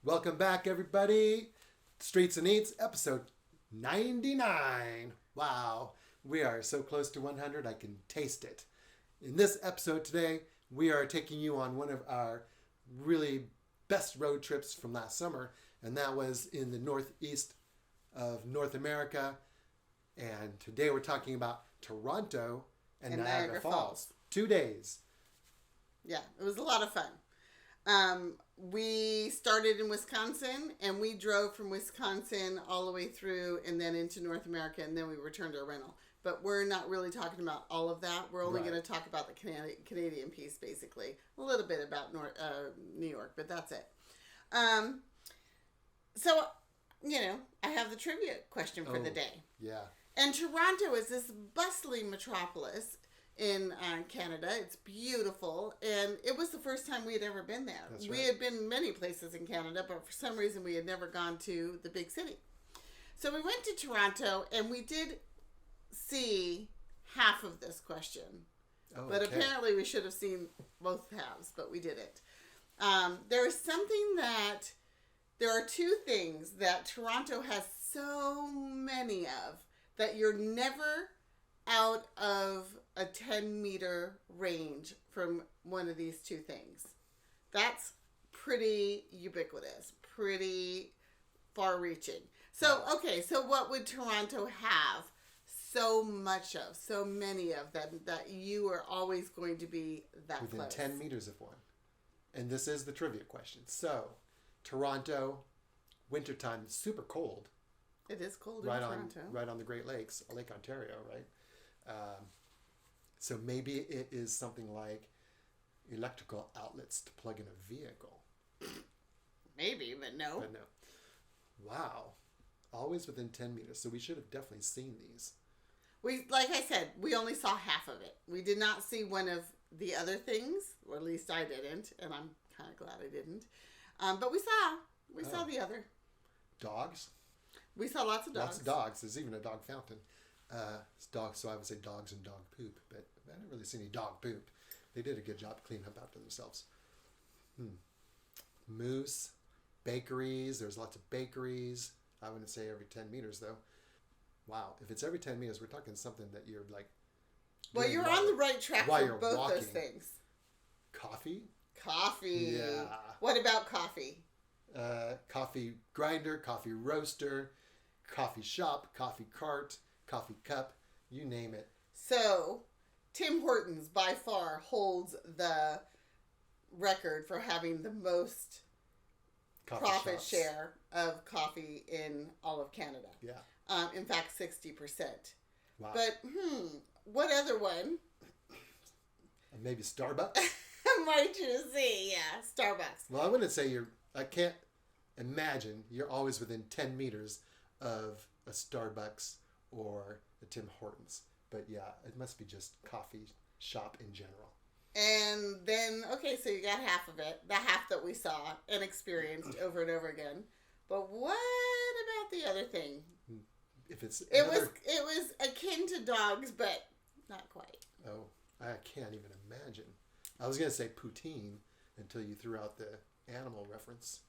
Welcome back, everybody. Streets and Eats, episode 99. Wow, we are so close to 100, I can taste it. In this episode today, we are taking you on one of our really best road trips from last summer, and that was in the northeast of North America. And today we're talking about Toronto and Niagara Falls. 2 days. Yeah, it was a lot of fun. We started in Wisconsin and we drove from Wisconsin all the way through and then into North America, and then we returned our rental. But we're not really talking about all of that. We're only going to talk about the Canadian piece, basically. A little bit about New York, but that's it. So, I have the trivia question for the day. Yeah. And Toronto is this bustling metropolis in Canada. It's beautiful, and it was the first time we had ever been there. That's right. We had been many places in Canada, but for some reason we had never gone to the big city. So we went to Toronto, and we did see half of this question. But apparently we should have seen both halves, but we didn't. There are two things that Toronto has so many of that you're never out of a 10-meter range from one of these two things. That's pretty ubiquitous, pretty far-reaching. So what would Toronto have so much of, so many of, that you are always going to be that within close? 10 meters of one. And this is the trivia question. So, Toronto, wintertime, super cold. It is cold in Toronto. Right on the Great Lakes, Lake Ontario, right? So maybe it is something like electrical outlets to plug in a vehicle. Maybe, but no. But no. Wow. Always within 10 meters. So we should have definitely seen these. Like I said, we only saw half of it. We did not see one of the other things, or at least I didn't, and I'm kind of glad I didn't. But we saw the other. Dogs? We saw lots of dogs. Lots of dogs. There's even a dog fountain. It's dogs, so I would say dogs and dog poop, but I didn't really see any dog poop. They did a good job cleaning up after themselves. Moose, bakeries. There's lots of bakeries. I wouldn't say every 10 meters, though. Wow. If it's every 10 meters, we're talking something that you're like... Well, you're on the right track for both those things. Coffee? Coffee. Yeah. What about coffee? Coffee grinder, coffee roaster, coffee shop, coffee cart, coffee cup, you name it. So, Tim Hortons by far holds the record for having the most profit share of coffee in all of Canada. Yeah. In fact, 60%. Wow. But, what other one? Maybe Starbucks? Might you see? Yeah, Starbucks. Well, I wouldn't say I can't imagine you're always within 10 meters of a Starbucks or a Tim Hortons. But yeah, it must be just coffee shop in general. And then, so you got half of it. The half that we saw and experienced over and over again. But what about the other thing? If it's It was akin to dogs, but not quite. Oh, I can't even imagine. I was going to say poutine until you threw out the animal reference.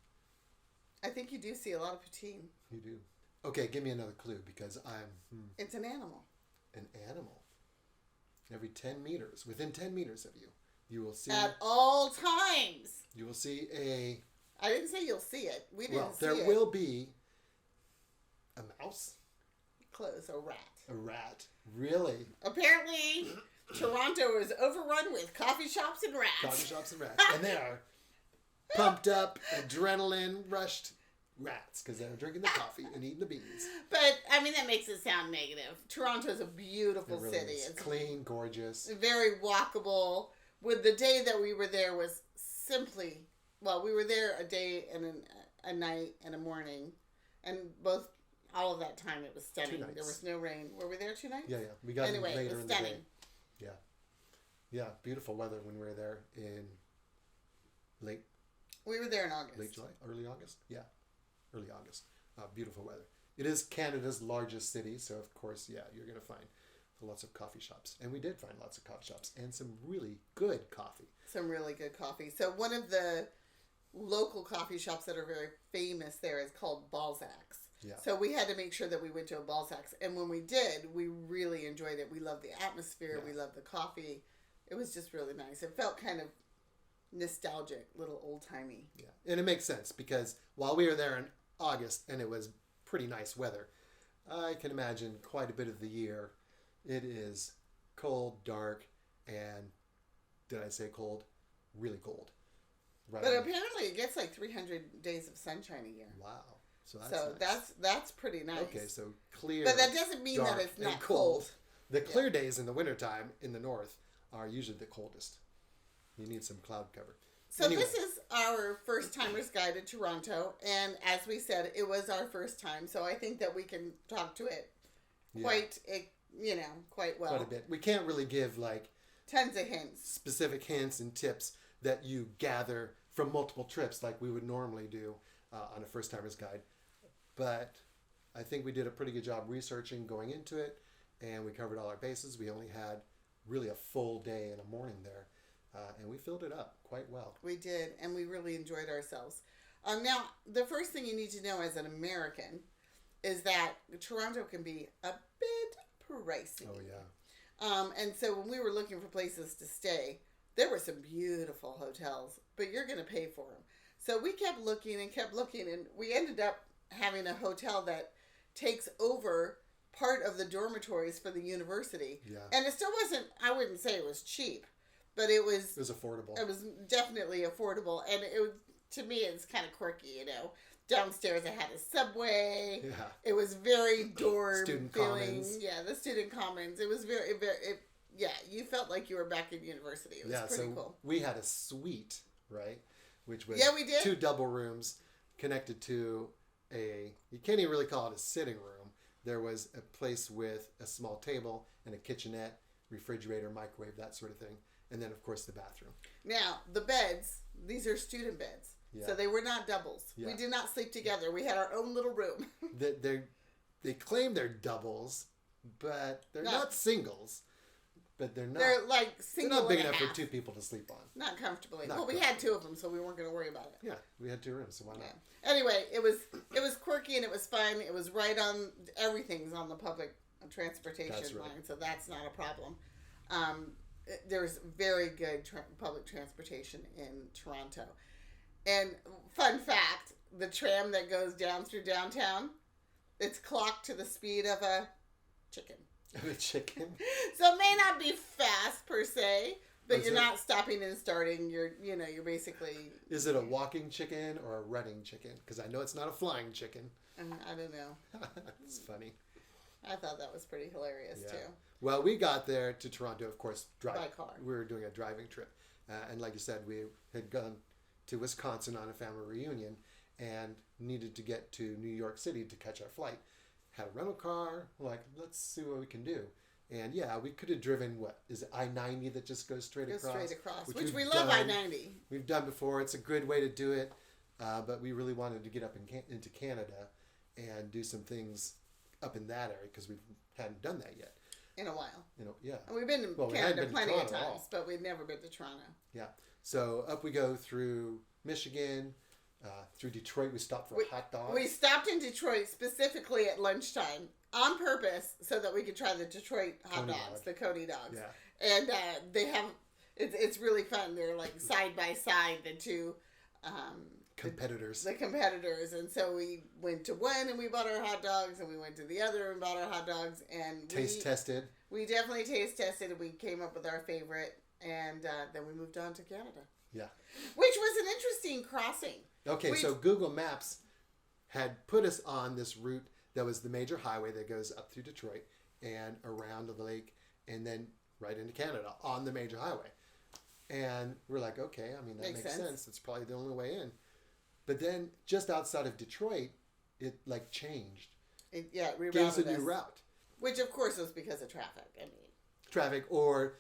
I think you do see a lot of poutine. You do. Okay, give me another clue because It's an animal. An animal. Every 10 meters, within 10 meters of you, you will see... At all times. You will see a... I didn't say you'll see it. We didn't see it. Well, there will be a mouse. Close. A rat. A rat. Really? Apparently, Toronto is overrun with coffee shops and rats. Coffee shops and rats. And they are pumped up, adrenaline rushed rats because they're drinking the coffee and eating the beans. But, that makes it sound negative. Toronto is a beautiful city. It's clean, gorgeous. Very walkable. With the day that we were there was simply... Well, we were there a day and a night and a morning. And all of that time it was stunning. 2 nights. There was no rain. Were we there 2 nights? Yeah. We got anyway, later it was in stunning. the day. Yeah. Yeah, beautiful weather when we were there in late... We were there in August. Late July? Early August? Yeah. Early August. Beautiful weather. It is Canada's largest city, so of course, yeah, you're going to find lots of coffee shops. And we did find lots of coffee shops and some really good coffee. Some really good coffee. So one of the local coffee shops that are very famous there is called Balzac's. Yeah. So we had to make sure that we went to a Balzac's. And when we did, we really enjoyed it. We loved the atmosphere. Yeah. We loved the coffee. It was just really nice. It felt kind of nostalgic, little old-timey. Yeah. And it makes sense because while we were there in August and it was pretty nice weather, I can imagine quite a bit of the year it is cold, dark, and did I say cold? Really cold. Right. But apparently it gets like 300 days of sunshine a year. Wow. So That's that's pretty nice. Okay, so clear. But that doesn't mean that it's not cold. The clear days in the wintertime in the north are usually the coldest. You need some cloud cover. So anyway. This is our first timer's guide to Toronto, and as we said, it was our first time, so I think that we can talk to it quite well. Quite a bit. We can't really give like tons of hints, specific hints and tips that you gather from multiple trips like we would normally do on a first timer's guide. But I think we did a pretty good job researching going into it, and we covered all our bases. We only had really a full day and a morning there, and we filled it up quite well. We did, and we really enjoyed ourselves. Now, the first thing you need to know as an American is that Toronto can be a bit pricey. Oh, yeah. And so when we were looking for places to stay, there were some beautiful hotels, but you're going to pay for them. So we kept looking, and we ended up having a hotel that takes over part of the dormitories for the university. Yeah. And it still wasn't, I wouldn't say it was cheap, but it was affordable. It was definitely affordable. And it was, to me, it's kind of quirky, you know. Downstairs it had a subway. Yeah. It was very dorm student feeling. commons. Yeah, the student commons. It was very, you felt like you were back in university. It was pretty cool. We had a suite, right? Which was we did. 2 double rooms connected to you can't even really call it a sitting room. There was a place with a small table and a kitchenette, refrigerator, microwave, that sort of thing. And then, of course, the bathroom. Now, the beds, these are student beds. Yeah. So they were not doubles. Yeah. We did not sleep together. We had our own little room. They claim they're doubles, but they're not singles. But they're not. They're like single. They're not big enough for 2 people to sleep on. Not comfortably. We had 2 of them, so we weren't going to worry about it. Yeah, we had 2 rooms, so why not? Yeah. Anyway, it was quirky and it was fun. It was right on, everything's on the public transportation line, so that's not a problem. There's very good public transportation in Toronto. And fun fact, the tram that goes down through downtown, it's clocked to the speed of a chicken. Of a chicken? So it may not be fast per se, but you're not stopping and starting. You're basically... Is it a walking chicken or a running chicken? Because I know it's not a flying chicken. I don't know. It's funny. I thought that was pretty hilarious, too. Well, we got there to Toronto, of course, by car. We were doing a driving trip. And like you said, we had gone to Wisconsin on a family reunion and needed to get to New York City to catch our flight. Had a rental car. Like, let's see what we can do. And yeah, we could have driven, what, is it I-90 that just goes straight across? Goes straight across, which we love I-90. We've done before. It's a good way to do it. But we really wanted to get up into Canada and do some things up in that area because we hadn't done that yet. In a while. Yeah. And we've been to Canada plenty of times, but we've never been to Toronto. Yeah. So up we go through Michigan, through Detroit. We stopped for hot dogs. We stopped in Detroit specifically at lunchtime on purpose so that we could try the Detroit hot dogs, the Coney dogs. Yeah. And they have, it's really fun. They're like side by side, the 2 competitors. The competitors. And so we went to one and we bought our hot dogs, and we went to the other and bought our hot dogs. And taste tested. We definitely taste tested, and we came up with our favorite. And then we moved on to Canada. Yeah. Which was an interesting crossing. Okay, so Google Maps had put us on this route that was the major highway that goes up through Detroit and around the lake and then right into Canada on the major highway. And we're like, okay, I mean, that makes sense. It's probably the only way in. But then just outside of Detroit, it like changed. It rerouted gave us a new route. Which, of course, was because of traffic. I mean, traffic or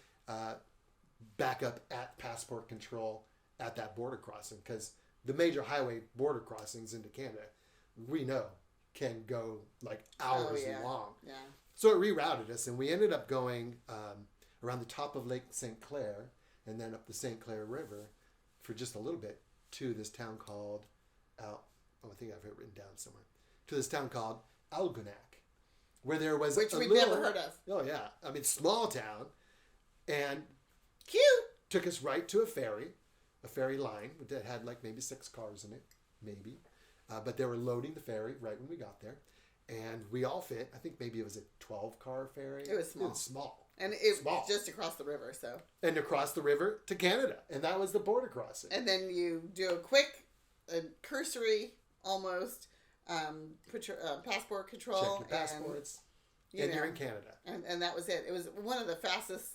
backup at passport control at that border crossing, because the major highway border crossings into Canada, we know, can go like hours long. Yeah. So it rerouted us, and we ended up going around the top of Lake St. Clair and then up the St. Clair River for just a little bit to this town called, I think I've written down somewhere, to this town called Algonac, where there was which we'd never heard of. Oh yeah, I mean small town, and Cute. took us right to a ferry line that had like maybe 6 cars in it, maybe, but they were loading the ferry right when we got there, and we all fit. I think maybe it was a 12-car ferry. It was small. It was small. And it was just across the river, so. And across the river to Canada, and that was the border crossing. And then you do a quick, cursory, almost, passport control. Check your passports, and you're in Canada. And that was it. It was one of the fastest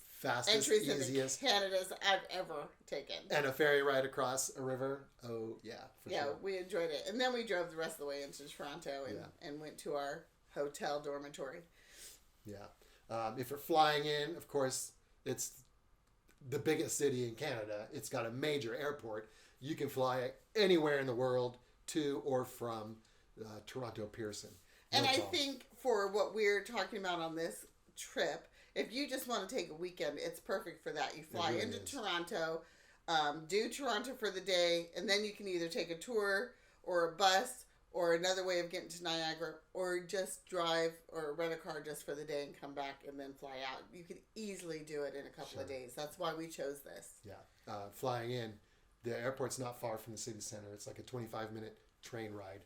entries easiest into Canada's I've ever taken. And a ferry ride across a river. Oh yeah, for sure. Yeah, we enjoyed it. And then we drove the rest of the way into Toronto and went to our hotel dormitory. Yeah. If you're flying in, of course, it's the biggest city in Canada. It's got a major airport. You can fly anywhere in the world to or from Toronto Pearson. And I think for what we're talking about on this trip, if you just want to take a weekend, it's perfect for that. You fly really into is. Toronto, do Toronto for the day, and then you can either take a tour or a bus or another way of getting to Niagara, or just drive or rent a car just for the day and come back and then fly out. You could easily do it in a couple of days. That's why we chose this. Yeah. Flying in, the airport's not far from the city center. It's like a 25-minute train ride.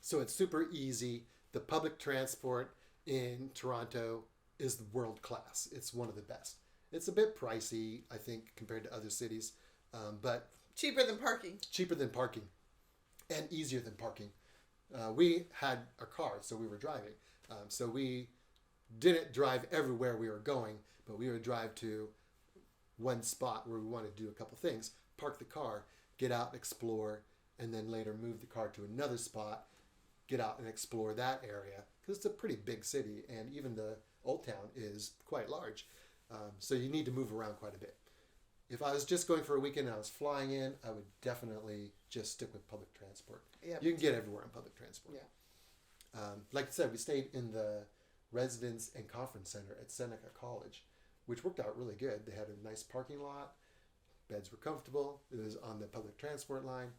So it's super easy. The public transport in Toronto is world class. It's one of the best. It's a bit pricey, I think, compared to other cities, but cheaper than parking and easier than parking. We had a car, so we were driving. So we didn't drive everywhere we were going, but we would drive to one spot where we wanted to do a couple things, park the car, get out, explore, and then later move the car to another spot, get out and explore that area. Because it's a pretty big city, and even the old town is quite large. So you need to move around quite a bit. If I was just going for a weekend and I was flying in, I would definitely just stick with public transport. Yep. You can get everywhere on public transport. Yeah. Like I said, we stayed in the residence and conference center at Seneca College, which worked out really good. They had a nice parking lot. Beds were comfortable. It was on the public transport line.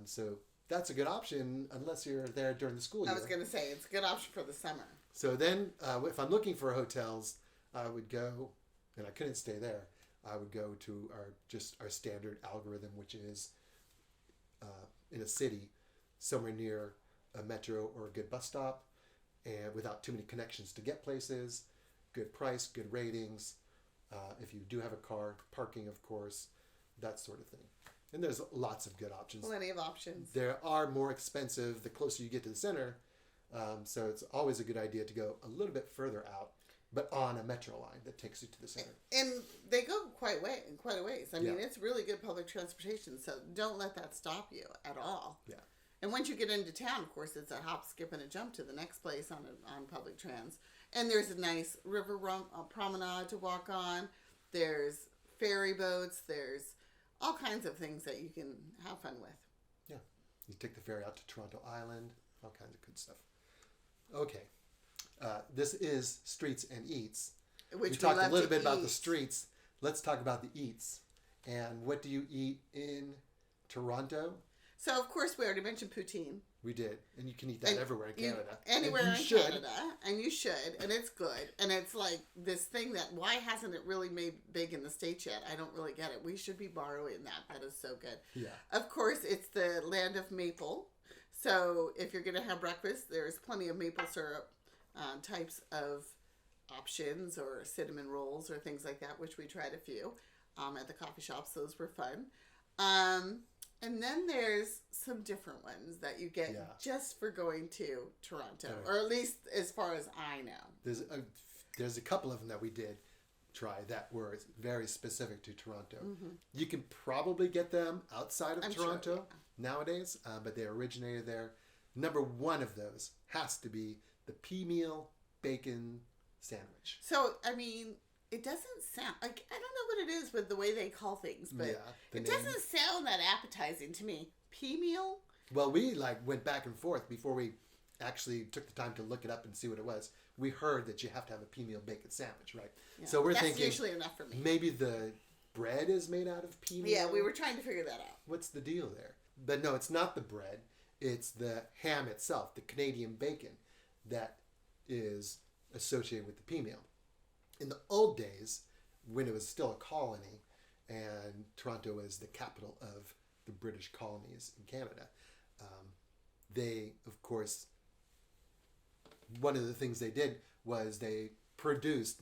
So that's a good option unless you're there during the school year. I was going to say, it's a good option for the summer. So then if I'm looking for hotels, I would go, and I couldn't stay there, I would go to our standard algorithm, which is in a city somewhere near a metro or a good bus stop, and without too many connections to get places, good price, good ratings. If you do have a car, parking, of course, that sort of thing. And there's lots of good options. Plenty of options. There are more expensive the closer you get to the center, so it's always a good idea to go a little bit further out, but on a metro line that takes you to the center. And they go quite a ways. I mean, Yeah. it's really good public transportation, so don't let that stop you at all. Yeah. And once you get into town, of course, it's a hop, skip, and a jump to the next place on public trans. And there's a nice river promenade to walk on. There's ferry boats. There's all kinds of things that you can have fun with. Yeah. You take the ferry out to Toronto Island, all kinds of good stuff. Okay. This is Streets and Eats. Which we talked a little bit eat. about the streets. Let's talk about the eats. And what do you eat in Toronto? So, of course, we already mentioned poutine. We did. And you can eat that everywhere in Canada. Anywhere in should. Canada. And you should. And it's good. And it's like this thing that, why hasn't it really made big in the States yet? I don't really get it. We should be borrowing that. That is so good. Yeah. Of course, it's the land of maple. So if you're going to have breakfast, there's plenty of maple syrup types of options, or cinnamon rolls or things like that, which we tried a few at the coffee shops. Those were fun. And then there's some different ones that you get just for going to Toronto, or at least as far as I know. There's a couple of them that we did try that were very specific to Toronto. Mm-hmm. You can probably get them outside of Toronto nowadays, but they originated there. Number one of those has to be the pea meal bacon sandwich. So, I mean, it doesn't sound like, I don't know what it is with the way they call things, but it doesn't sound that appetizing to me. Pea meal? Well, we went back and forth before we actually took the time to look it up and see what it was. We heard that you have to have a pea meal bacon sandwich, right? Yeah. So we're That's thinking usually enough for me. Maybe the bread is made out of pea meal. Yeah, we were trying to figure that out. What's the deal there? But no, it's not the bread. It's the ham itself, the Canadian bacon, that is associated with the pea meal. In the old days, when it was still a colony, and Toronto was the capital of the British colonies in Canada, they, of course, one of the things they did was they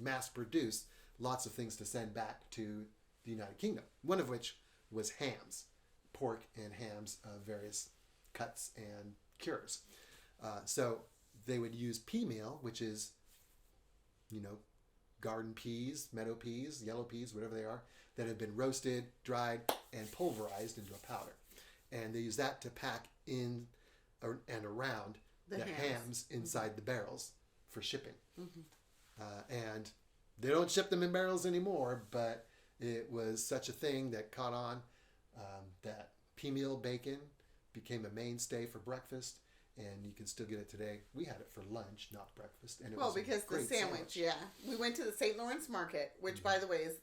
mass-produced lots of things to send back to the United Kingdom, one of which was hams, pork and hams of various cuts and cures. So they would use pea meal, which is, garden peas, meadow peas, yellow peas, whatever they are, that have been roasted, dried, and pulverized into a powder. And they use that to pack in and around the hams inside the barrels for shipping. And they don't ship them in barrels anymore, but it was such a thing that caught on that pea meal bacon became a mainstay for breakfast, and you can still get it today. We had it for lunch, not breakfast. And it was because the sandwich, yeah. We went to the St. Lawrence Market, which, by the way, is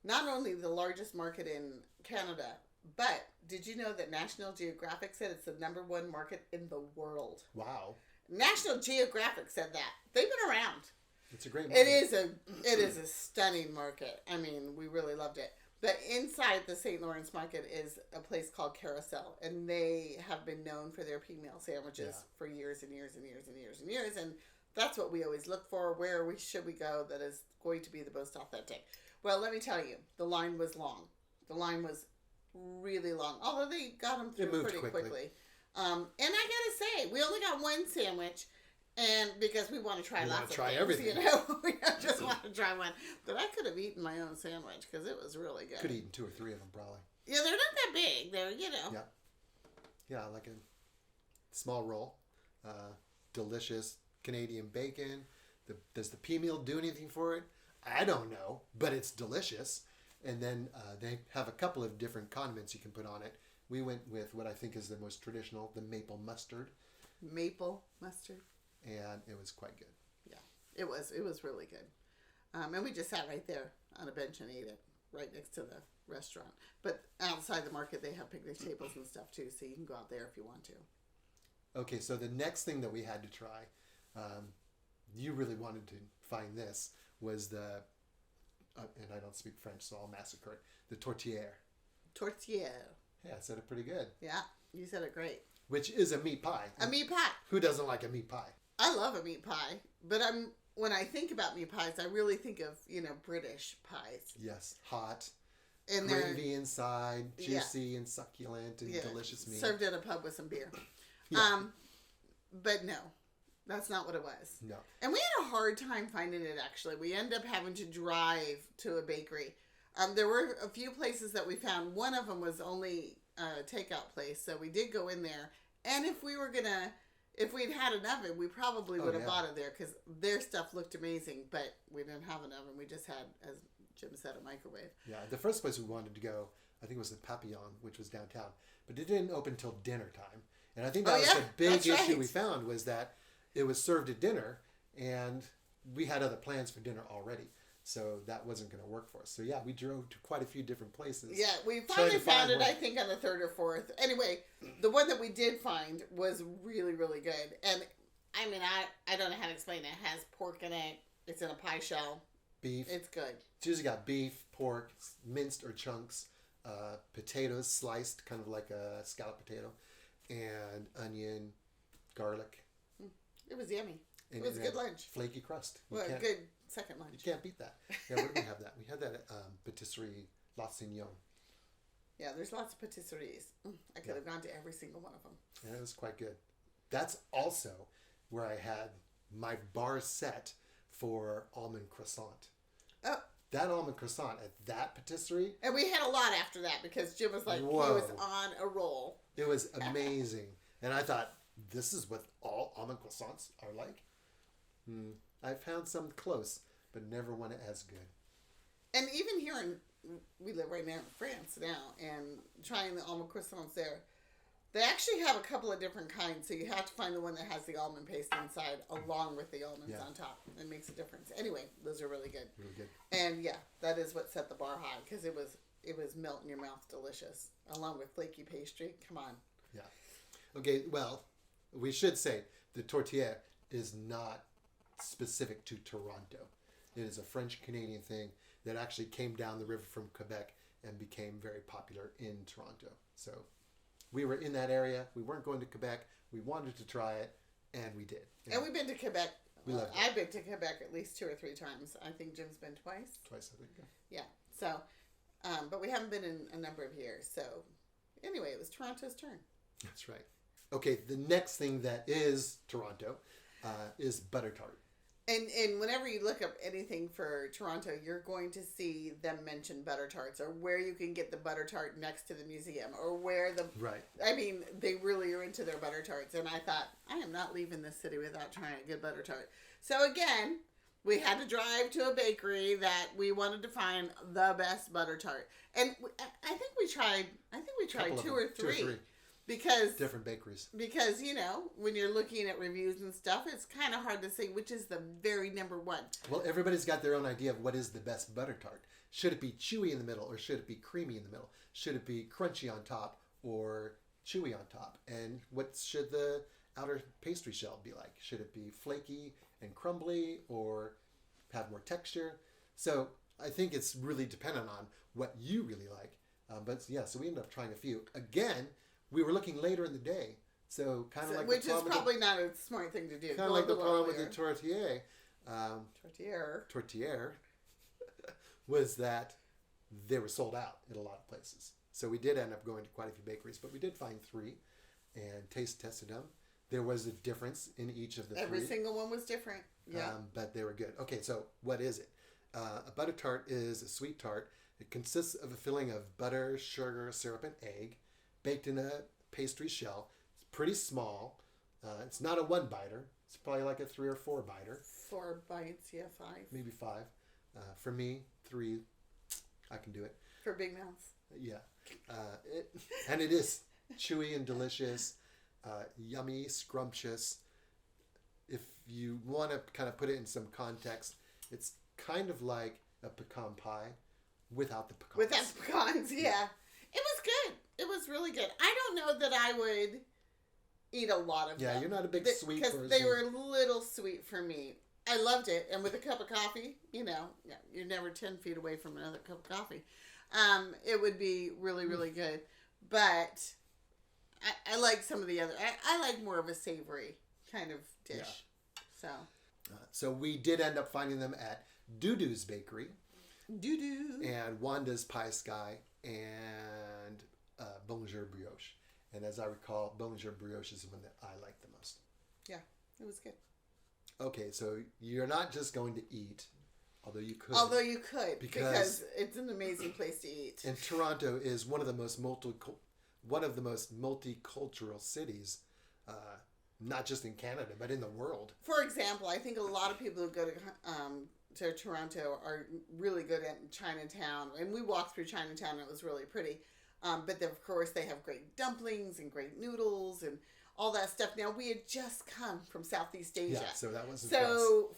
not only the largest market in Canada, but did you know that National Geographic said it's the #1 market in the world? Wow. National Geographic said that. They've been around. It's a great market. It is a stunning market. I mean, we really loved it. But inside the St. Lawrence Market is a place called Carousel, and they have been known for their pea meal sandwiches for years and years and years and years and years. And that's what we always look for. Where should we go that is going to be the most authentic? Well, let me tell you, the line was long. The line was really long, although they got them through pretty quickly. And I gotta say, we only got one sandwich. And because we want to try lots of things, everything. we just want to try one. But I could have eaten my own sandwich because it was really good. Could have eaten 2 or 3 of them probably. Yeah, they're not that big. They're, Yeah, like a small roll. Delicious Canadian bacon. Does the pea meal do anything for it? I don't know, but it's delicious. And then they have a couple of different condiments you can put on it. We went with what I think is the most traditional, the maple mustard. Maple mustard? And it was quite good. Yeah, it was really good. And we just sat right there on a bench and ate it right next to the restaurant. But outside the market, they have picnic tables and stuff too, so you can go out there if you want to. Okay, so the next thing that we had to try, you really wanted to find this, was the, and I don't speak French, so I'll massacre it, the tourtière. Tourtière. Yeah, I said it pretty good. Yeah, you said it great. Which is a meat pie. A meat pie. Who doesn't like a meat pie? I love a meat pie, but when I think about meat pies, I really think of, British pies. Yes, hot, and gravy inside, juicy and succulent and delicious meat. Served at a pub with some beer. But no, that's not what it was. No. And we had a hard time finding it, actually. We ended up having to drive to a bakery. There were a few places that we found. One of them was only a takeout place, so we did go in there. And if we'd had an oven, we probably would have bought it there because their stuff looked amazing, but we didn't have an oven. We just had, as Jim said, a microwave. Yeah, the first place we wanted to go, I think, was the Papillon, which was downtown. But it didn't open until dinner time. And I think that was the big issue we found, was that it was served at dinner, and we had other plans for dinner already. So that wasn't going to work for us. So yeah, we drove to quite a few different places. Yeah, we finally found it, I think, on the 3rd or 4th. Anyway, the one that we did find was really, really good. And I mean, I don't know how to explain it. It has pork in it. It's in a pie shell. Beef. It's good. It's usually got beef, pork, minced or chunks, potatoes sliced, kind of like a scallop potato, and onion, garlic. It was yummy. And it was a good lunch. Flaky crust. Well, good second lunch. You can't beat that. Yeah, where did we have that? We had that at Patisserie La Signon. Yeah, there's lots of patisseries. I could have gone to every single one of them. Yeah, it was quite good. That's also where I had my bar set for almond croissant. Oh. That almond croissant at that patisserie. And we had a lot after that because Jim was like, whoa. He was on a roll. It was amazing. And I thought, this is what all almond croissants are like? I found some close, but never one as good. And even here we live right now in France now, and trying the almond croissants there, they actually have a couple of different kinds, so you have to find the one that has the almond paste inside along with the almonds on top. It makes a difference. Anyway, those are really good. Really good. And yeah, that is what set the bar high, because it was it was melt in your mouth delicious, along with flaky pastry. Come on. Yeah. Okay, well, we should say the tortilla is not specific to Toronto. It is a French-Canadian thing that actually came down the river from Quebec and became very popular in Toronto. So we were in that area. We weren't going to Quebec. We wanted to try it, and we did. And we've been to Quebec. We loved it. I've been to Quebec at least 2 or 3 times. I think Jim's been twice. Twice, I think. Yeah. So, but we haven't been in a number of years. So, anyway, it was Toronto's turn. That's right. Okay, the next thing that is Toronto is butter tart. And whenever you look up anything for Toronto, you're going to see them mention butter tarts, or where you can get the butter tart next to the museum, or where the... Right. I mean, they really are into their butter tarts. And I thought, I am not leaving this city without trying a good butter tart. So again, we had to drive to a bakery that we wanted to find the best butter tart. And I think we tried 2 or 3. Because different bakeries. Because, you know, when you're looking at reviews and stuff, it's kind of hard to say which is the very number one. Well, everybody's got their own idea of what is the best butter tart. Should it be chewy in the middle, or should it be creamy in the middle? Should it be crunchy on top or chewy on top? And what should the outer pastry shell be like? Should it be flaky and crumbly, or have more texture? So I think it's really dependent on what you really like. So we ended up trying a few. Again, we were looking later in the day, so kind of like which is probably not a smart thing to do. Kind of like the problem with the tortilla. Tortilla was that they were sold out at a lot of places. So we did end up going to quite a few bakeries, but we did find 3 and tested them. There was a difference in each of the 3. Every single one was different. Yeah. But they were good. Okay, so what is it? A butter tart is a sweet tart. It consists of a filling of butter, sugar, syrup, and egg, baked in a pastry shell. It's pretty small. It's not a 1-biter. It's probably like a 3 or 4 biter. 4 bites, yeah, 5. Maybe 5. For me, 3. I can do it. For big mouths. Yeah. It is chewy and delicious, yummy, scrumptious. If you want to kind of put it in some context, it's kind of like a pecan pie without the pecans. Without the pecans, yeah. It was good. It was really good. I don't know that I would eat a lot of them. Yeah, you're not a big sweet person. Because they were a little sweet for me. I loved it. And with a cup of coffee, you know, you're never 10 feet away from another cup of coffee. It would be really, really good. But I like some of the other... I like more of a savory kind of dish. Yeah. So we did end up finding them at Dudu's Bakery. Dudu. And Wanda's Pie Sky and Bonjour Brioche. And as I recall, Bonjour Brioche is the one that I like the most. Yeah, it was good. Okay, so you're not just going to eat, although you could. Because it's an amazing place to eat. And Toronto is one of the most multicultural cities, not just in Canada, but in the world. For example, I think a lot of people who go to Toronto are really good at Chinatown. And we walked through Chinatown and it was really pretty. But of course they have great dumplings and great noodles and all that stuff. Now we had just come from Southeast Asia. Yeah, so that wasn't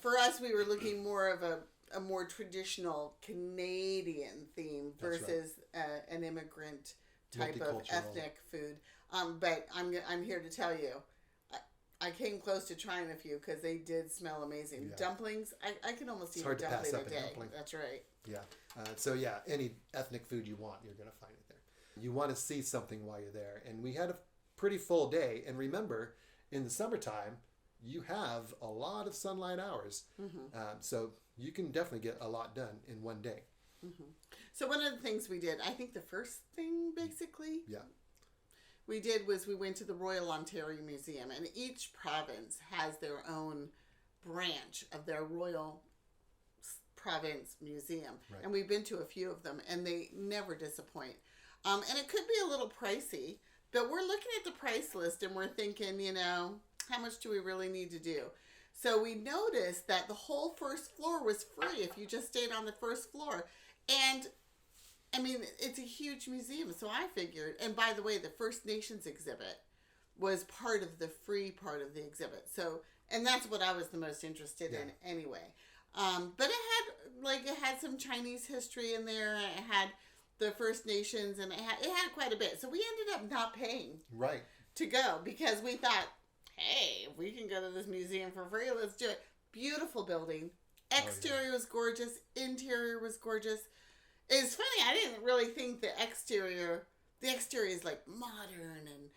for us we were looking more of a more traditional Canadian theme versus an immigrant type of ethnic food. But I'm here to tell you, I came close to trying a few because they did smell amazing. Yeah. Dumplings, I can almost eat a dumpling a day. That's right. Yeah. Any ethnic food you want, you're going to find it there. You want to see something while you're there. And we had a pretty full day. And remember, in the summertime, you have a lot of sunlight hours. Mm-hmm. So you can definitely get a lot done in one day. Mm-hmm. So one of the things we did, I think the first thing basically... we did was we went to the Royal Ontario Museum, and each province has their own branch of their Royal Province Museum. Right. And we've been to a few of them, and they never disappoint. And it could be a little pricey, but we're looking at the price list, and we're thinking, you know, how much do we really need to do? So we noticed that the whole first floor was free if you just stayed on the first floor. And I mean, it's a huge museum, so I figured, and by the way, the First Nations exhibit was part of the free part of the exhibit. So, and that's what I was the most interested in anyway. But it had some Chinese history in there. It had the First Nations, and it had quite a bit. So we ended up not paying Right. to go because we thought, hey, if we can go to this museum for free, let's do it. Beautiful building. Exterior was gorgeous. Interior was gorgeous. It's funny, I didn't really think the exterior is like modern and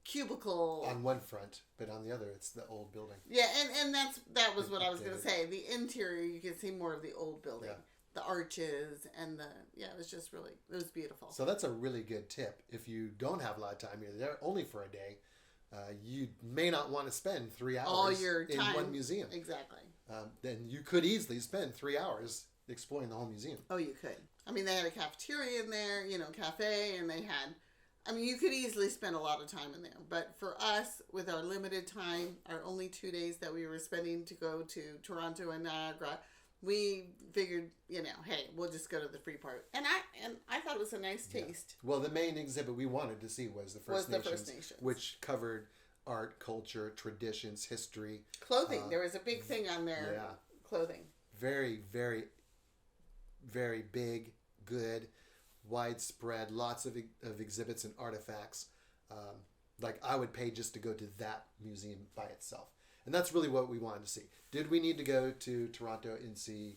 cubicle. On one front, but on the other, it's the old building. Yeah, and that was what I was going to say. The interior, you can see more of the old building. Yeah. The arches and it was just really, it was beautiful. So that's a really good tip. If you don't have a lot of time, you're there only for a day, you may not want to spend 3 hours all your time in one museum. Exactly. Then you could easily spend 3 hours exploring the whole museum. Oh, you could. I mean, they had a cafeteria in there, cafe, and they had, you could easily spend a lot of time in there. But for us, with our limited time, our only 2 days that we were spending to go to Toronto and Niagara, we figured, hey, we'll just go to the free part. And I thought it was a nice taste. Yeah. Well, the main exhibit we wanted to see was the First Nations, which covered art, culture, traditions, history. Clothing. There was a big thing on there. Yeah. Clothing. Very, very, very big, good, widespread, lots of exhibits and artifacts. Like I would pay just to go to that museum by itself. And that's really what we wanted to see. Did we need to go to Toronto and see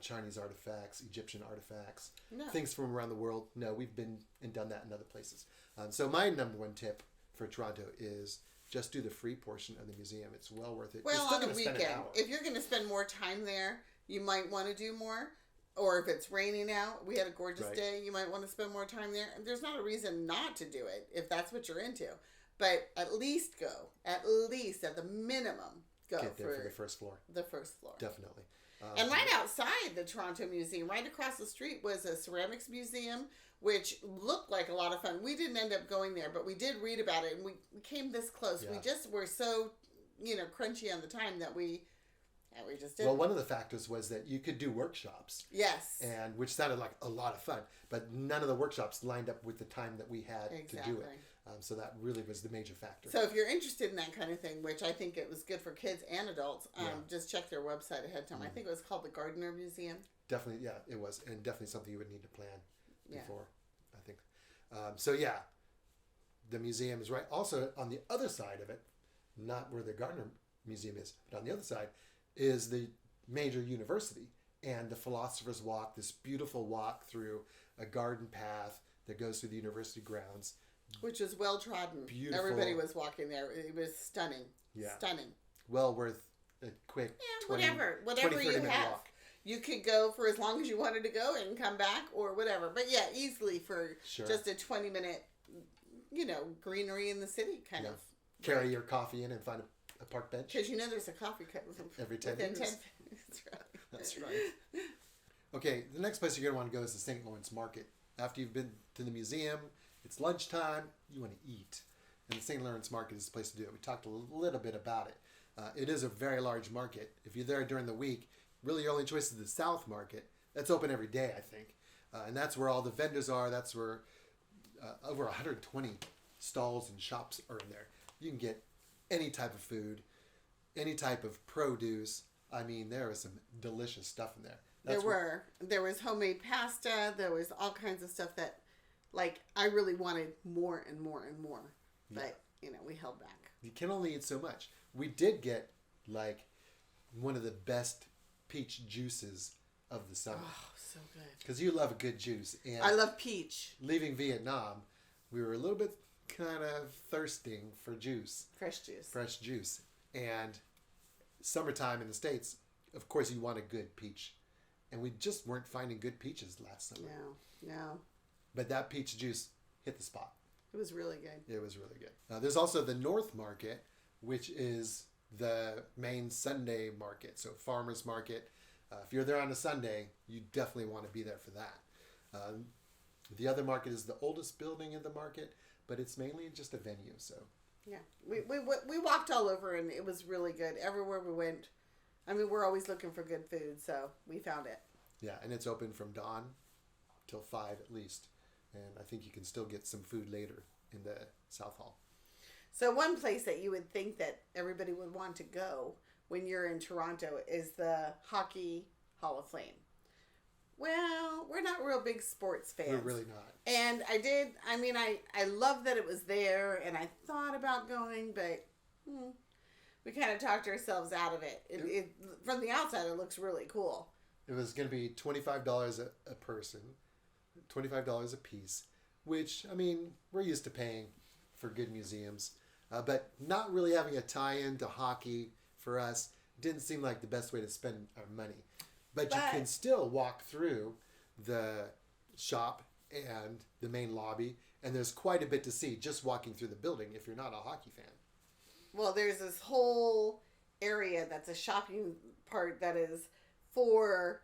Chinese artifacts, Egyptian artifacts, things from around the world? No, we've been and done that in other places. So my number one tip for Toronto is just do the free portion of the museum. It's well worth it. Well, on the weekend, if you're going to spend more time there, you might want to do more. Or if it's raining out, we had a gorgeous day, you might want to spend more time there. And there's not a reason not to do it if that's what you're into. But at least go. At least, at the minimum, go. Get there for the first floor. The first floor. Definitely. And right outside the Toronto Museum, right across the street, was a ceramics museum, which looked like a lot of fun. We didn't end up going there, but we did read about it, and we came this close. Yeah. We just were so, crunchy on the time that we just didn't. Well, one of the factors was that you could do workshops. Yes. And which sounded like a lot of fun, but none of the workshops lined up with the time that we had to do it. So that really was the major factor. So if you're interested in that kind of thing, which I think it was good for kids and adults, just check their website ahead of time. I think it was called the Gardner Museum. Definitely, yeah, it was. And definitely something you would need to plan before, I think. So yeah, the museum is right. Also, on the other side of it, not where the Gardner Museum is, but on the other side is the major university and the Philosopher's Walk, this beautiful walk through a garden path that goes through the university grounds. Which is well trodden. Beautiful. Everybody was walking there. It was stunning. Yeah. Stunning. Well worth a quick 20, whatever you have. Walk. You could go for as long as you wanted to go and come back or whatever. But yeah, easily for just a 20-minute, greenery in the city kind of. Carry your coffee in and find a park bench. Because there's a coffee cup every 10 minutes. That's right. That's right. Okay, the next place you're going to want to go is the St. Lawrence Market. After you've been to the museum, it's lunchtime, you want to eat. And the St. Lawrence Market is the place to do it. We talked a little bit about it. It is a very large market. If you're there during the week, really your only choice is the South Market. That's open every day, I think. And that's where all the vendors are. That's where over 120 stalls and shops are in there. You can get any type of food, any type of produce. I mean, there is some delicious stuff in there. There was homemade pasta. There was all kinds of stuff that, I really wanted more and more and more. But, we held back. You can only eat so much. We did get, one of the best peach juices of the summer. Oh, so good. Because you love a good juice. And I love peach. Leaving Vietnam, we were a little bit kind of thirsting for juice. Fresh juice. And summertime in the States, of course, you want a good peach. And we just weren't finding good peaches last summer. No. But that peach juice hit the spot. It was really good. It was really good. There's also the North Market, which is the main Sunday market. So farmers market. If you're there on a Sunday, you definitely want to be there for that. The other market is the oldest building in the market, but it's mainly just a venue. So yeah, we walked all over and it was really good. Everywhere we went, we're always looking for good food, so we found it. Yeah, and it's open from dawn till 5 at least. And I think you can still get some food later in the South Hall. So one place that you would think that everybody would want to go when you're in Toronto is the Hockey Hall of Fame. Well, we're not real big sports fans. We're really not. And I love that it was there, and I thought about going, but we kind of talked ourselves out of it. From the outside, it looks really cool. It was going to be $25 a person, $25 a piece, which, I mean, we're used to paying for good museums. But not really having a tie-in to hockey for us didn't seem like the best way to spend our money. But you can still walk through the shop and the main lobby, and there's quite a bit to see just walking through the building if you're not a hockey fan. Well, there's this whole area that's a shopping part that is for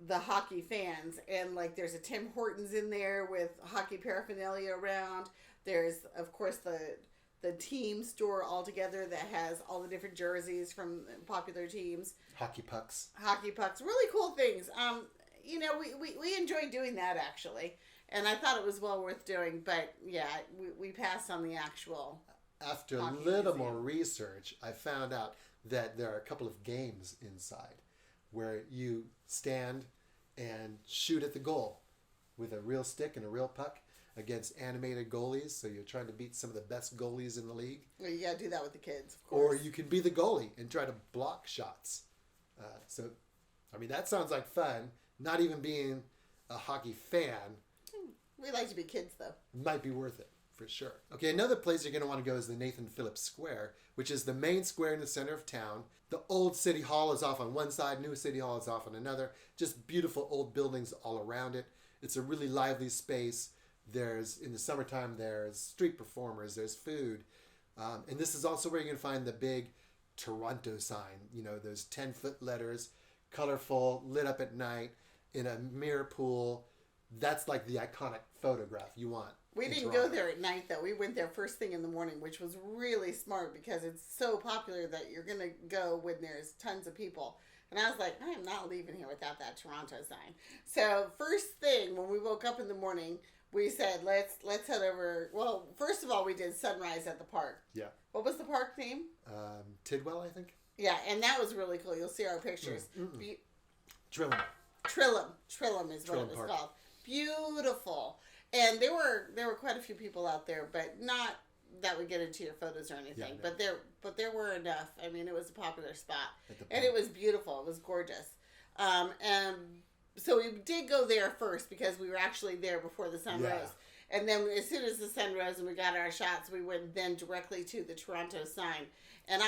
the hockey fans. And, like, there's a Tim Hortons in there with hockey paraphernalia around. There's, of course, the team store altogether that has all the different jerseys from popular teams. Hockey pucks. Really cool things. We enjoyed doing that, actually. And I thought it was well worth doing. But, yeah, we passed on the actual After a little more research, I found out that there are a couple of games inside where you stand and shoot at the goal with a real stick and a real puck against animated goalies. So you're trying to beat some of the best goalies in the league. Well, you got to do that with the kids, of course. Or you can be the goalie and try to block shots. That sounds like fun. Not even being a hockey fan. We like to be kids, though. Might be worth it, for sure. Okay, another place you're going to want to go is the Nathan Phillips Square, which is the main square in the center of town. The old City Hall is off on one side, new City Hall is off on another. Just beautiful old buildings all around it. It's a really lively space. In the summertime, there's street performers, there's food. And this is also where you're going to find the big Toronto sign. Those 10-foot letters, colorful, lit up at night, in a mirror pool. That's like the iconic photograph you want. We didn't go there at night, though. We went there first thing in the morning, which was really smart because it's so popular that you're going to go when there's tons of people. And I was like, I am not leaving here without that Toronto sign. So first thing, when we woke up in the morning, we said, let's head over. Well, first of all, we did sunrise at the park. Yeah. What was the park name? Tidwell, I think. Yeah, and that was really cool. You'll see our pictures. Trillium. Trillium is what it was called. Beautiful. And there were quite a few people out there, but not that would get into your photos or anything. Yeah, no. But there were enough. I mean, it was a popular spot, and it was beautiful. It was gorgeous. And so we did go there first because we were actually there before the sun rose. And then as soon as the sun rose and we got our shots, we went then directly to the Toronto sign. And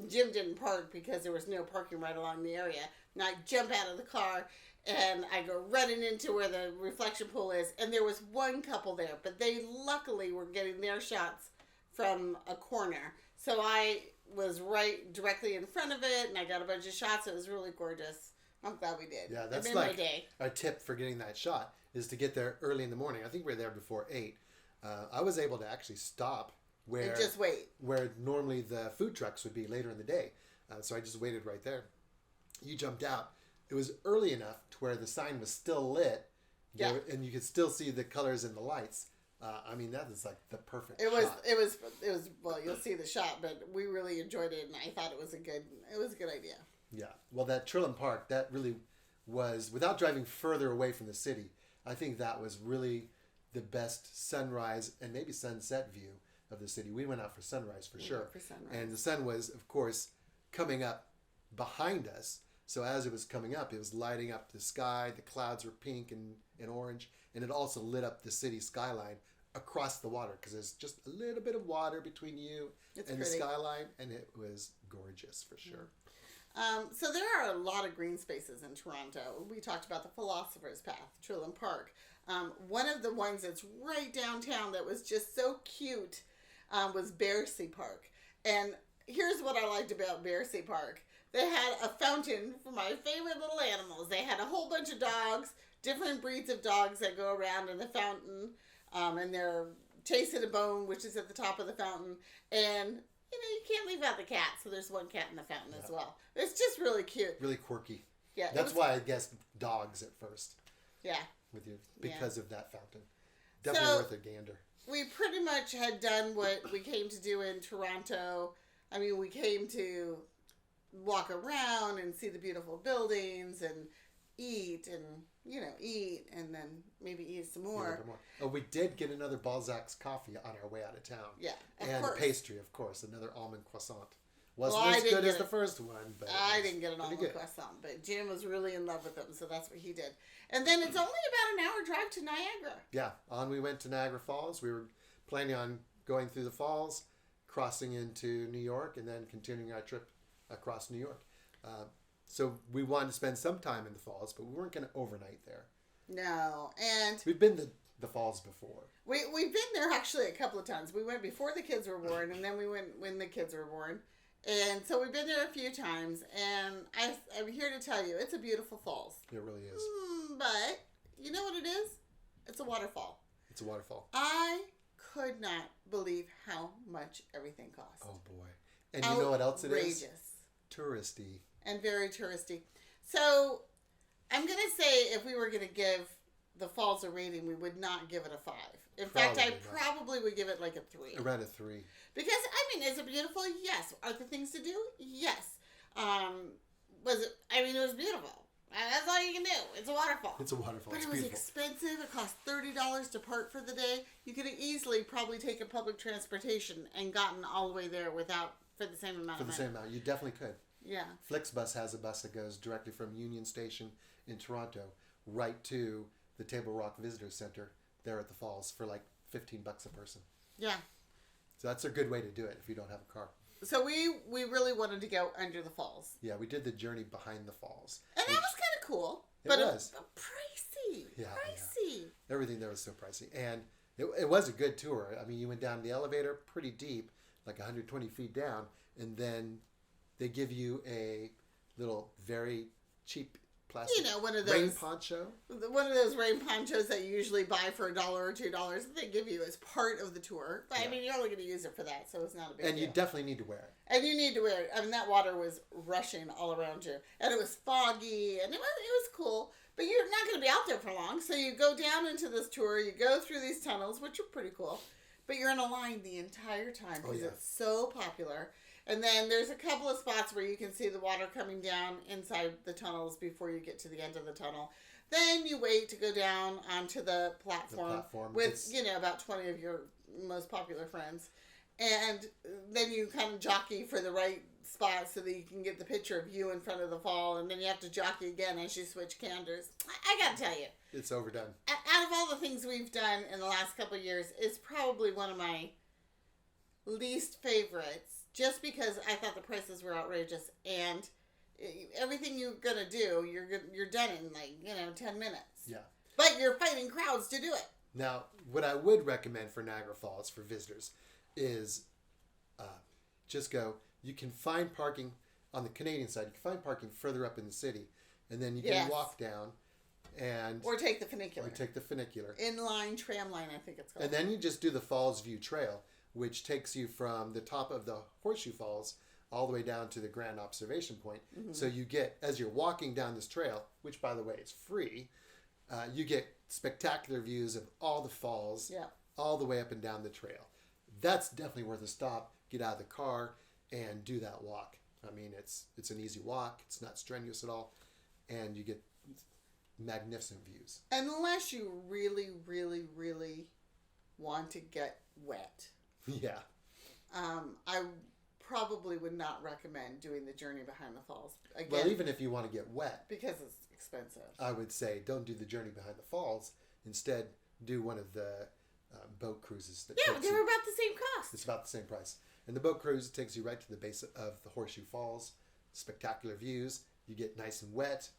Jim didn't park because there was no parking right along the area. And I jump out of the car and I go running into where the reflection pool is. And there was one couple there, but they luckily were getting their shots from a corner. So I was right directly in front of it and I got a bunch of shots. It was really gorgeous. I'm glad we did. Yeah, that's like our tip for getting that shot is to get there early in the morning. I think we were there before 8. I was able to actually stop and just wait. Where normally the food trucks would be later in the day. So I just waited right there. You jumped out. It was early enough to where the sign was still lit. Yeah. And you could still see the colors and the lights. That is like the perfect shot. It was well, you'll see the shot, but we really enjoyed it and I thought it was a good idea. Yeah. Well, that Trillium Park, that really was, without driving further away from the city, I think that was really the best sunrise and maybe sunset view of the city. We went out for sunrise for sure. For sunrise. And the sun was, of course, coming up behind us. So as it was coming up, it was lighting up the sky. The clouds were pink and orange. And it also lit up the city skyline across the water because there's just a little bit of water between you and the skyline. And it was gorgeous for sure. So there are a lot of green spaces in Toronto. We talked about the Philosopher's Path, Trillium Park. One of the ones that's right downtown that was just so cute was Bercy Park. And here's what I liked about Bercy Park. They had a fountain for my favorite little animals. They had a whole bunch of dogs, different breeds of dogs that go around in the fountain. And they're chasing a bone, which is at the top of the fountain. And you can't leave out the cat, so there's one cat in the fountain as well. It's just really cute. Really quirky. Yeah. That's why I guessed dogs at first. Yeah. Because of that fountain. Definitely worth a gander. We pretty much had done what we came to do in Toronto. I mean, we came to walk around and see the beautiful buildings and eat and eat and then maybe eat some A more. little bit more. Oh, we did get another Balzac's coffee on our way out of town. Yeah, and course. Pastry, of course, another almond croissant. Wasn't Well, as good as the first one, but I didn't get an almond good. croissant, but Jim was really in love with them, so that's what he did. And then it's only about an hour drive to Niagara. Yeah, on we went to Niagara Falls. We were planning on going through the falls, crossing into New York, and then continuing our trip across New York. So we wanted to spend some time in the falls, but we weren't going to overnight there. No, and We've been to the falls before. we've been there actually a couple of times. We went before the kids were born, and then we went when the kids were born. And so we've been there a few times, and I'm here to tell you, it's a beautiful falls. It really is. But you know what it is? It's a waterfall. It's a waterfall. I could not believe how much everything cost. Oh, boy. And you know what else it is? Outrageous. Touristy. And very touristy. So I'm going to say if we were going to give the falls a rating, we would not give it a 5. In fact, I probably would give it like a 3. Around a 3. Because, is it beautiful? Yes. Are there things to do? Yes. It was beautiful. That's all you can do. It's a waterfall. It's a waterfall. But It's it was beautiful. expensive. It cost $30 to park for the day. You could have easily probably taken public transportation and gotten all the way there for the same amount For of the money. same amount. You definitely could. Yeah. Flixbus has a bus that goes directly from Union Station in Toronto right to the Table Rock Visitor Center there at the falls for like $15 a person. Yeah. So that's a good way to do it if you don't have a car. So we really wanted to go under the falls. Yeah, we did the journey behind the falls. And that was kind of cool. It But was. pricey. Yeah, Pricey. Everything there was so pricey. And it was a good tour. I mean, you went down the elevator pretty deep, like 120 feet down, and then they give you a little very cheap plastic One of those rain poncho. One of those rain ponchos that you usually buy for $1 or $2 that they give you as part of the tour. But Yeah. you're only going to use it for that, so it's not a big And deal. you definitely need to wear it. And you need to wear it. That water was rushing all around you. And it was foggy, and it was cool. But you're not going to be out there for long. So you go down into this tour, you go through these tunnels, which are pretty cool. But you're in a line the entire time because it's so popular. And then there's a couple of spots where you can see the water coming down inside the tunnels before you get to the end of the tunnel. Then you wait to go down onto the platform with, about 20 of your most popular friends. And then you kind of jockey for the right spot so that you can get the picture of you in front of the fall. And then you have to jockey again as you switch candors. I got to tell you. It's overdone. Out of all the things we've done in the last couple of years, it's probably one of my least favorites. Just because I thought the prices were outrageous, and everything you're gonna do, you're done in 10 minutes. Yeah. But you're fighting crowds to do it. Now, what I would recommend for Niagara Falls for visitors is just go. You can find parking on the Canadian side. You can find parking further up in the city, and then you can walk down, or take the funicular. Inline tram line, I think it's called. And then you just do the Falls View Trail, which takes you from the top of the Horseshoe Falls all the way down to the Grand Observation Point. Mm-hmm. So you get, as you're walking down this trail, which by the way is free, you get spectacular views of all the falls all the way up and down the trail. That's definitely worth a stop. Get out of the car and do that walk. It's an easy walk. It's not strenuous at all. And you get magnificent views. Unless you really, really, really want to get wet. Yeah. I probably would not recommend doing the journey behind the falls. Again, well, even if you want to get wet. Because it's expensive. I would say don't do the journey behind the falls. Instead, do one of the boat cruises. They were about the same cost. It's about the same price. And the boat cruise takes you right to the base of the Horseshoe Falls. Spectacular views. You get nice and wet.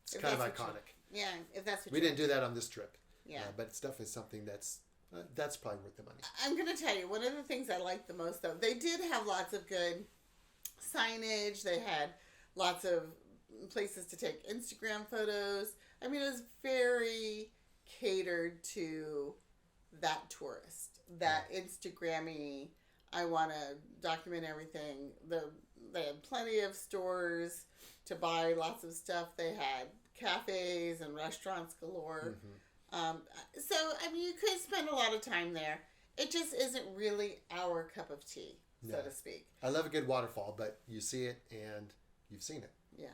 It's kind of iconic. If that's what we didn't do that on this trip. Yeah. But it's definitely something that's probably worth the money. I'm going to tell you, one of the things I liked the most, though, they did have lots of good signage. They had lots of places to take Instagram photos. It was very catered to that tourist, that Instagrammy, I want to document everything. They had plenty of stores to buy lots of stuff. They had cafes and restaurants galore. Mm-hmm. You could spend a lot of time there. It just isn't really our cup of tea, so to speak. I love a good waterfall, but you see it and you've seen it. Yeah.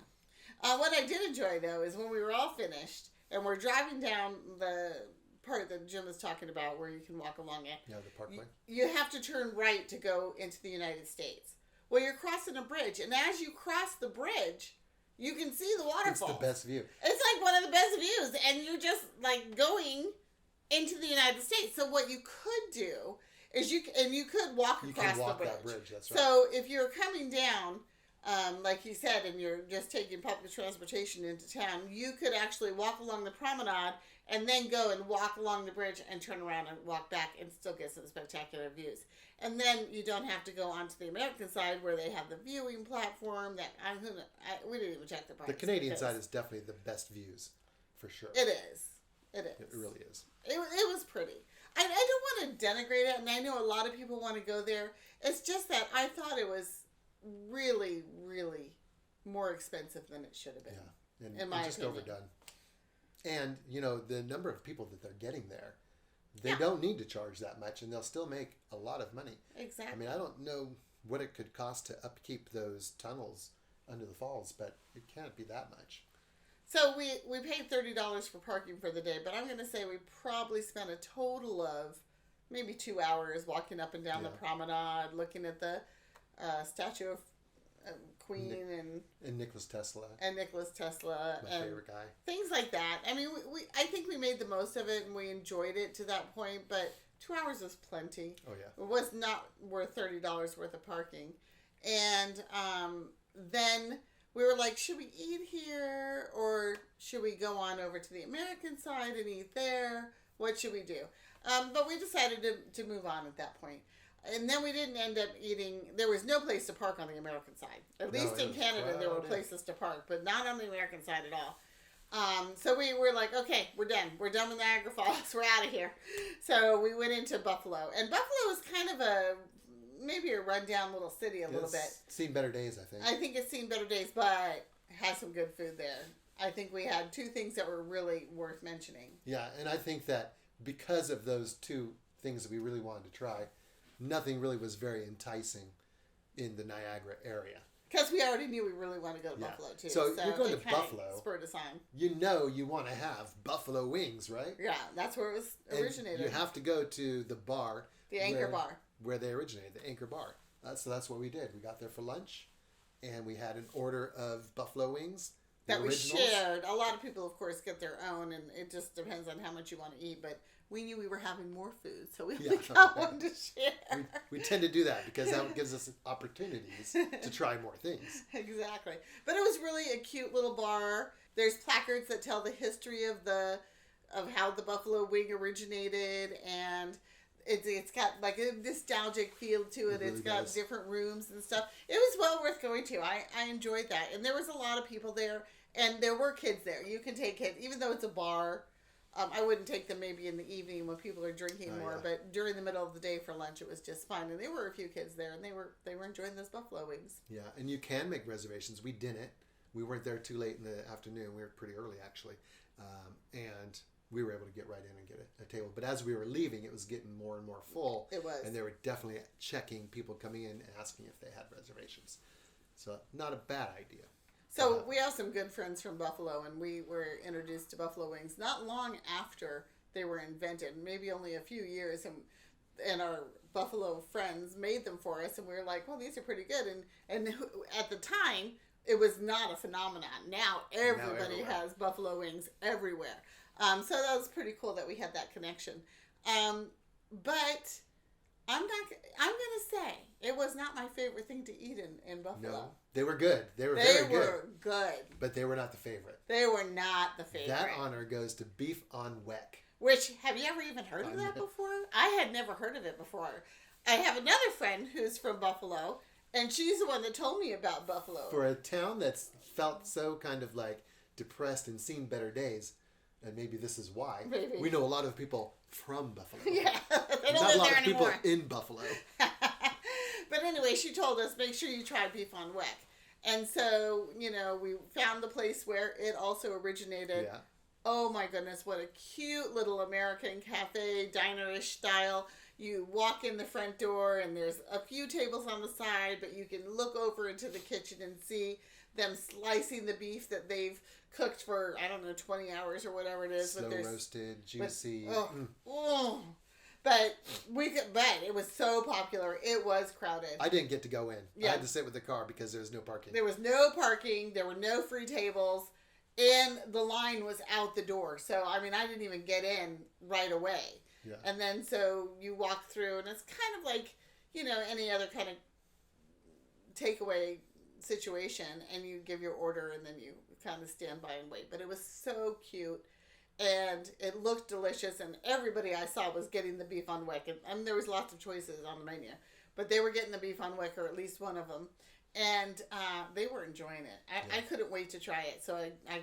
What I did enjoy, though, is when we were all finished, and we're driving down the part that Jim was talking about where you can walk along it. Yeah, the parkway. You have to turn right to go into the United States. Well, you're crossing a bridge, and as you cross the bridge, you can see the waterfalls. It's the best view. It's like one of the best views, and you're just like going into the United States. So what you could do is you could walk across the bridge. That bridge. That's right. So if you're coming down, like he said, and you're just taking public transportation into town, you could actually walk along the promenade and then go and walk along the bridge and turn around and walk back and still get some spectacular views. And then you don't have to go onto the American side where they have the viewing platform. We didn't even check the price. The Canadian side is definitely the best views, for sure. It is. It is. It really is. It was pretty. I don't want to denigrate it, and I know a lot of people want to go there. It's just that I thought it was really, really more expensive than it should have been. Yeah, in my just opinion. overdone. And, the number of people that they're getting there, they don't need to charge that much, and they'll still make a lot of money. Exactly. I mean, I don't know what it could cost to upkeep those tunnels under the falls, but it can't be that much. So we paid $30 for parking for the day, but I'm going to say we probably spent a total of maybe 2 hours walking up and down the promenade, looking at the statue of Queen and Nikola Tesla. And Nikola Tesla. My favorite guy. Things like that. I mean, I think we made the most of it and we enjoyed it to that point, but 2 hours was plenty. Oh, yeah. It was not worth $30 worth of parking. And then we were like, should we eat here or should we go on over to the American side and eat there? What should we do? But we decided to move on at that point. And then we didn't end up eating. There was no place to park on the American side. At least in Canada, there were places to park, but not on the American side at all. So we were like, okay, we're done. We're done with Niagara Falls. We're out of here. So we went into Buffalo. And Buffalo is kind of maybe a rundown little city a little bit. Seen better days, I think. I think it's seen better days, but has some good food there. I think we had two things that were really worth mentioning. Yeah, and I think that because of those two things that we really wanted to try, nothing really was very enticing in the Niagara area. Because we already knew we really wanted to go to Buffalo, too. So you're going to Buffalo. Spurred us on. You want to have buffalo wings, right? Yeah, that's where it was originated. And you have to go to the bar. The Anchor Bar. Where they originated, the Anchor Bar. So that's what we did. We got there for lunch, and we had an order of buffalo wings. That we shared. A lot of people, of course, get their own, and it just depends on how much you want to eat. But we knew we were having more food, so we got one to share. We tend to do that because that gives us opportunities to try more things. Exactly. But it was really a cute little bar. There's placards that tell the history of how the buffalo wing originated, and it's got like a nostalgic feel to it. It's got different rooms and stuff. It was well worth going to. I enjoyed that. And there was a lot of people there, and there were kids there. You can take kids, even though it's a bar. I wouldn't take them maybe in the evening when people are drinking more, but during the middle of the day for lunch, it was just fine. And there were a few kids there, and they were enjoying those buffalo wings. Yeah, and you can make reservations. We didn't. We weren't there too late in the afternoon. We were pretty early, actually. And we were able to get right in and get a table. But as we were leaving, it was getting more and more full. It was. And they were definitely checking people coming in and asking if they had reservations. So not a bad idea. So we have some good friends from Buffalo, and we were introduced to buffalo wings not long after they were invented, maybe only a few years, and our Buffalo friends made them for us, and we were like, well, these are pretty good. And at the time, it was not a phenomenon. Now everybody has buffalo wings everywhere. So that was pretty cool that we had that connection. But I'm going to say it was not my favorite thing to eat in Buffalo. No, they were good. They were good. But they were not the favorite. They were not the favorite. That honor goes to beef on weck. Which, have you ever even heard of that before? I had never heard of it before. I have another friend who's from Buffalo, and she's the one that told me about Buffalo. For a town that's felt so kind of like depressed and seen better days, and maybe this is why. Maybe. We know a lot of people from Buffalo. Yeah, they don't not live a lot there of anymore. people in Buffalo. But anyway, she told us, make sure you try beef on weck. And so, we found the place where it also originated. Yeah. Oh my goodness, what a cute little American cafe, diner-ish style. you walk in the front door and there's a few tables on the side, but you can look over into the kitchen and see them slicing the beef that they've cooked for, I don't know, 20 hours or whatever it is. Slow roasted, juicy. But it was so popular. It was crowded. I didn't get to go in. Yeah. I had to sit with the car because there was no parking. There was no parking. There were no free tables. And the line was out the door. So, I mean, I didn't even get in right away. Yeah. And then so you walk through, and it's kind of like, any other kind of takeaway situation. And you give your order, and then you kind of stand by and wait. But it was so cute. And it looked delicious, and everybody I saw was getting the beef on wick. And I mean, there was lots of choices on the menu, but they were getting the beef on wick, or at least one of them, and they were enjoying it. I couldn't wait to try it, so I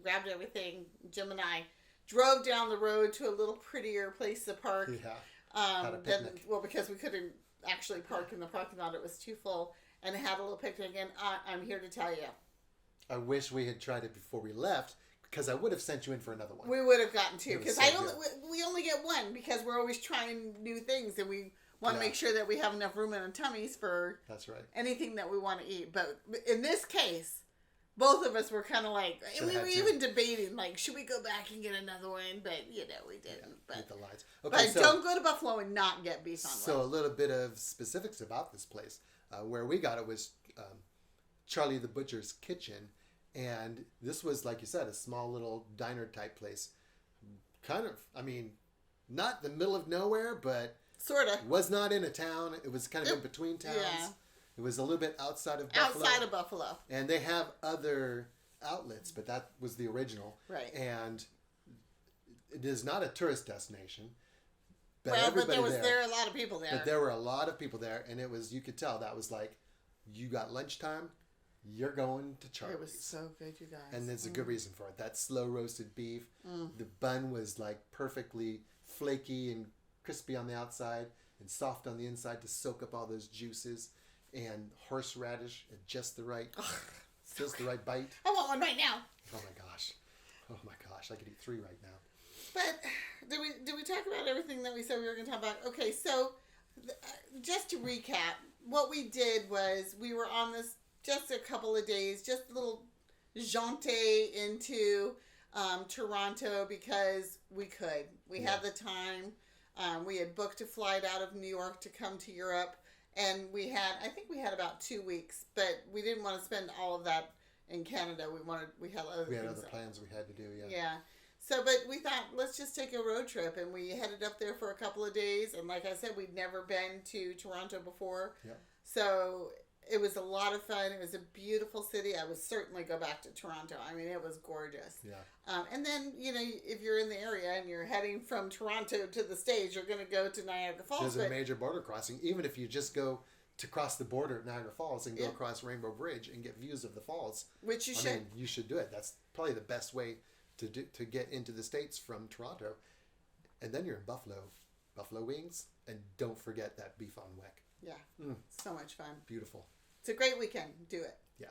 grabbed everything. Jim and I drove down the road to a little prettier place to park. Yeah, had a picnic. Because we couldn't actually park in the parking lot; it was too full, and had a little picnic. And I'm here to tell you, I wish we had tried it before we left. Because I would have sent you in for another one. We would have gotten two. Because so we only get one because we're always trying new things, and we want to make sure that we have enough room in our tummies for anything that we want to eat. But in this case, both of us were kind of like, we were even debating, like, should we go back and get another one? But, we didn't. Yeah, the lines. Okay, but don't go to Buffalo and not get beef on So a little bit of specifics about this place. Where we got it was Charlie the Butcher's Kitchen. And this was, like you said, a small little diner type place. Kind of, I mean, not the middle of nowhere, but sort of was not in a town. It was kind of in between towns. Yeah. It was a little bit outside of Buffalo. Outside of Buffalo. And they have other outlets, but that was the original. Right. And it is not a tourist destination. But there were a lot of people there. But there were a lot of people there, and it was, you could tell that was like, you got lunchtime. You're going to Charlie's. It was so good, you guys. And there's a good reason for it. That slow roasted beef. The bun was like perfectly flaky and crispy on the outside and soft on the inside to soak up all those juices. And horseradish at just the right bite. I want one right now. Oh my gosh. I could eat 3 right now. But did we talk about everything that we said we were going to talk about? Okay, so just to recap, what we did was we were on this just a couple of days, just a little jaunt into Toronto because we could. We had the time. We had booked a flight out of New York to come to Europe, and I think we had about 2 weeks, but we didn't want to spend all of that in Canada. We had other plans we had to do. Yeah. So, but we thought, let's just take a road trip, and we headed up there for a couple of days, and like I said, we'd never been to Toronto before. Yeah. So it was a lot of fun. It was a beautiful city. I would certainly go back to Toronto. I mean, it was gorgeous. Yeah. And then, if you're in the area and you're heading from Toronto to the States, you're going to go to Niagara Falls. There's a major border crossing. Even if you just go to cross the border at Niagara Falls and go across Rainbow Bridge and get views of the falls. Which you should. I mean, you should do it. That's probably the best way to get into the States from Toronto. And then you're in Buffalo wings. And don't forget that beef on wick. Yeah. So much fun. Beautiful. It's a great weekend. Do it. Yeah.